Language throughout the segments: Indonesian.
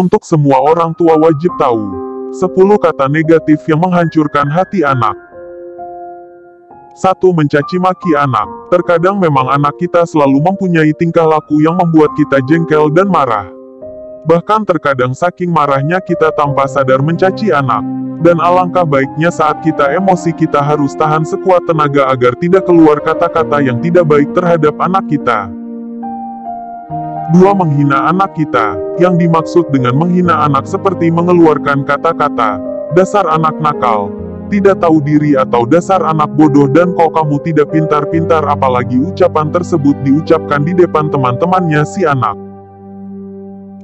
Untuk semua orang tua wajib tahu 10 kata negatif yang menghancurkan hati anak. 1. Mencaci maki anak. Terkadang memang anak kita selalu mempunyai tingkah laku yang membuat kita jengkel dan marah. Bahkan terkadang saking marahnya kita tanpa sadar mencaci anak. Dan alangkah baiknya saat kita emosi kita harus tahan sekuat tenaga agar tidak keluar kata-kata yang tidak baik terhadap anak kita. 2. Menghina anak kita. Yang dimaksud dengan menghina anak seperti mengeluarkan kata-kata, dasar anak nakal, tidak tahu diri atau dasar anak bodoh dan kok kamu tidak pintar-pintar, apalagi ucapan tersebut diucapkan di depan teman-temannya si anak.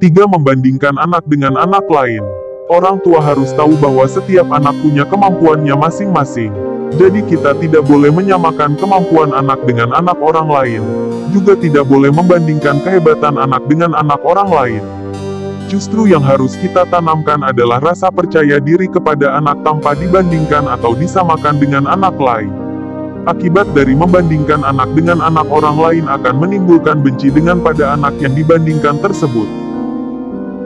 3. Membandingkan anak dengan anak lain. Orang tua harus tahu bahwa setiap anak punya kemampuannya masing-masing. Jadi kita tidak boleh menyamakan kemampuan anak dengan anak orang lain. Juga tidak boleh membandingkan kehebatan anak dengan anak orang lain. Justru yang harus kita tanamkan adalah rasa percaya diri kepada anak tanpa dibandingkan atau disamakan dengan anak lain. Akibat dari membandingkan anak dengan anak orang lain akan menimbulkan benci dengan pada anak yang dibandingkan tersebut.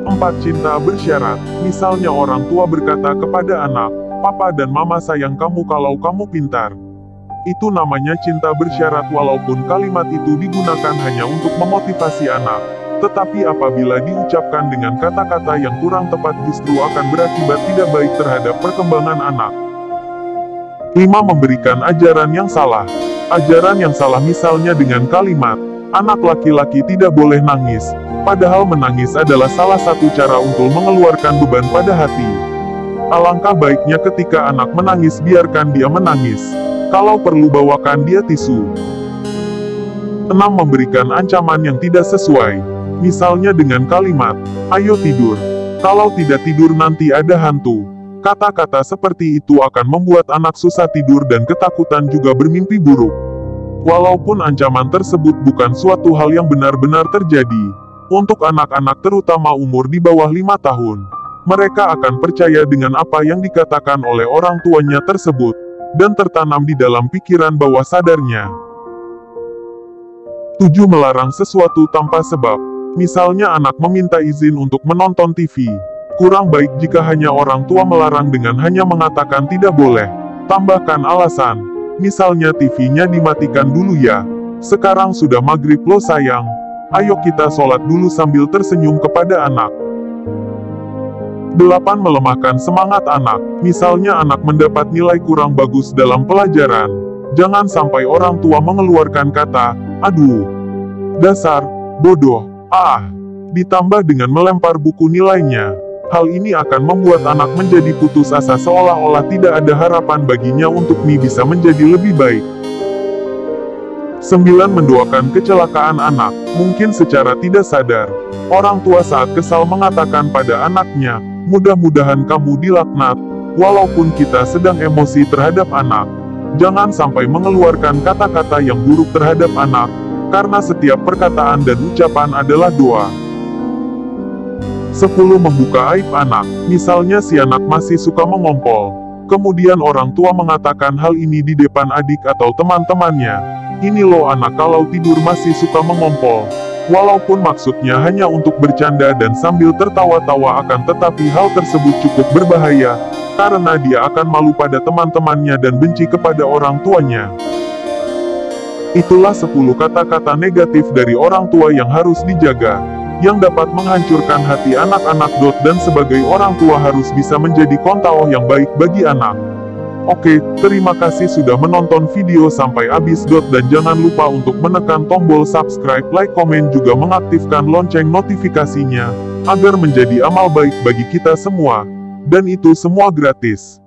4. Cinta bersyarat. Misalnya orang tua berkata kepada anak, "Papa dan Mama sayang kamu kalau kamu pintar." Itu namanya cinta bersyarat walaupun kalimat itu digunakan hanya untuk memotivasi anak. Tetapi apabila diucapkan dengan kata-kata yang kurang tepat justru akan berakibat tidak baik terhadap perkembangan anak. 5. Memberikan ajaran yang salah. Ajaran yang salah misalnya dengan kalimat, "Anak laki-laki tidak boleh nangis." Padahal menangis adalah salah satu cara untuk mengeluarkan beban pada hati. Alangkah baiknya ketika anak menangis biarkan dia menangis. Kalau perlu bawakan dia tisu. 6. Memberikan ancaman yang tidak sesuai. Misalnya dengan kalimat, "Ayo tidur. Kalau tidak tidur nanti ada hantu." Kata-kata seperti itu akan membuat anak susah tidur dan ketakutan juga bermimpi buruk. Walaupun ancaman tersebut bukan suatu hal yang benar-benar terjadi. Untuk anak-anak terutama umur di bawah 5 tahun, mereka akan percaya dengan apa yang dikatakan oleh orang tuanya tersebut, dan tertanam di dalam pikiran bawah sadarnya. 7. Melarang sesuatu tanpa sebab. Misalnya anak meminta izin untuk menonton TV. Kurang baik jika hanya orang tua melarang dengan hanya mengatakan tidak boleh. Tambahkan alasan. Misalnya TV-nya dimatikan dulu ya. Sekarang sudah maghrib loh sayang. Ayo kita sholat dulu sambil tersenyum kepada anak. 8. Melemahkan semangat anak. Misalnya anak mendapat nilai kurang bagus dalam pelajaran. Jangan sampai orang tua mengeluarkan kata, "Aduh, dasar, bodoh, ditambah dengan melempar buku nilainya. Hal ini akan membuat anak menjadi putus asa seolah-olah tidak ada harapan baginya untuk bisa menjadi lebih baik. 9. Mendoakan kecelakaan anak. Mungkin secara tidak sadar, orang tua saat kesal mengatakan pada anaknya, "Mudah-mudahan kamu dilaknat." Walaupun kita sedang emosi terhadap anak, jangan sampai mengeluarkan kata-kata yang buruk terhadap anak, karena setiap perkataan dan ucapan adalah doa. 10. Membuka aib anak. Misalnya si anak masih suka mengompol. Kemudian orang tua mengatakan hal ini di depan adik atau teman-temannya. "Ini loh anak kalau tidur masih suka mengompol." Walaupun maksudnya hanya untuk bercanda dan sambil tertawa-tawa akan tetapi hal tersebut cukup berbahaya, karena dia akan malu pada teman-temannya dan benci kepada orang tuanya. Itulah 10 kata-kata negatif dari orang tua yang harus dijaga, yang dapat menghancurkan hati anak-anak. Dan sebagai orang tua harus bisa menjadi kontaoh yang baik bagi anak. Oke, terima kasih sudah menonton video sampai habis. Dan jangan lupa untuk menekan tombol subscribe, like, komen juga mengaktifkan lonceng notifikasinya, agar menjadi amal baik bagi kita semua. Dan itu semua gratis.